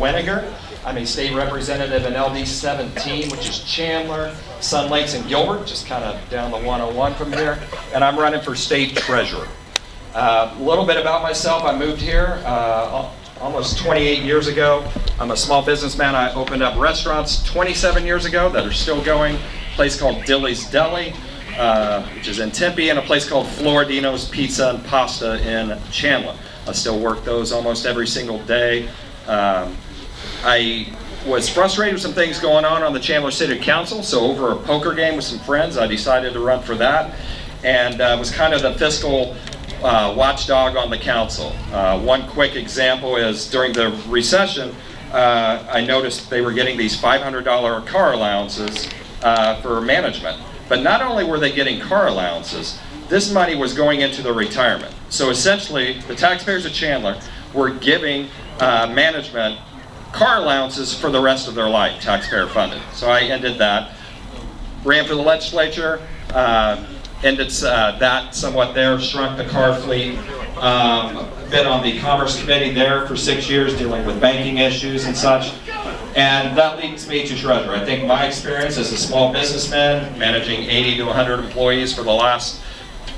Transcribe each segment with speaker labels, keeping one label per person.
Speaker 1: Weninger. I'm a state representative in LD17, which is Chandler, Sun Lakes, and Gilbert, just kind of down the 101 from here. And I'm running for state treasurer. A little bit about myself. I moved here almost 28 years ago. I'm a small businessman. I opened up restaurants 27 years ago that are still going. A place called Dilly's Deli, which is in Tempe, and a place called Floridino's Pizza and Pasta in Chandler. I still work those almost every single day. I was frustrated with some things going on the Chandler City Council, so over a poker game with some friends, I decided to run for that, and was kind of the fiscal watchdog on the council. One quick example is during the recession, I noticed they were getting these $500 car allowances for management. But not only were they getting car allowances, this money was going into the retirement. So essentially, the taxpayers of Chandler were giving management car allowances for the rest of their life, taxpayer funded. So I ended that, ran for the legislature, ended that somewhat there, shrunk the car fleet, been on the Commerce Committee there for 6 years dealing with banking issues and such. And that leads me to treasurer. I think my experience as a small businessman, managing 80 to 100 employees for the last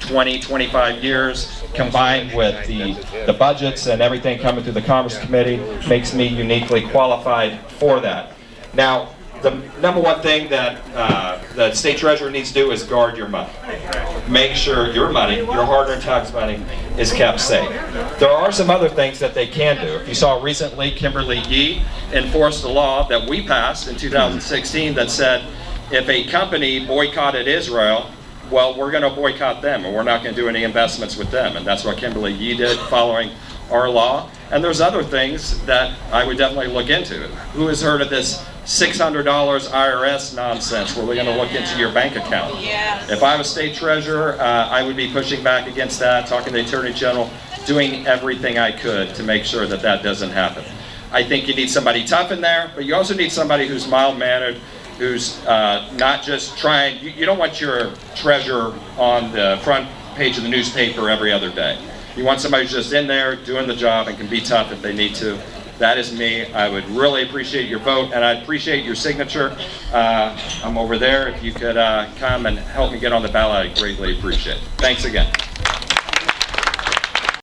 Speaker 1: 20, 25 years, combined with the budgets and everything coming through the Commerce Committee, makes me uniquely qualified for that. Now, the number one thing that the state treasurer needs to do is guard your money. Make sure your money, your hard-earned tax money, is kept safe. There are some other things that they can do. If you saw recently, Kimberly Yee enforced a law that we passed in 2016 that said if a company boycotted Israel, well, we're going to boycott them, and we're not going to do any investments with them. And that's what Kimberly Yee did following our law. And there's other things that I would definitely look into. Who has heard of this $600 IRS nonsense where we're going to look into your bank account?
Speaker 2: Yes.
Speaker 1: If I was state treasurer, I would be pushing back against that, talking to the Attorney General, doing everything I could to make sure that that doesn't happen. I think you need somebody tough in there, but you also need somebody who's mild-mannered, who's not just trying. You don't want your treasurer on the front page of the newspaper every other day. You want somebody who's just in there doing the job and can be tough if they need to. That is me. I would really appreciate your vote, and I'd appreciate your signature. I'm over there. If you could come and help me get on the ballot, I'd greatly appreciate it. Thanks again.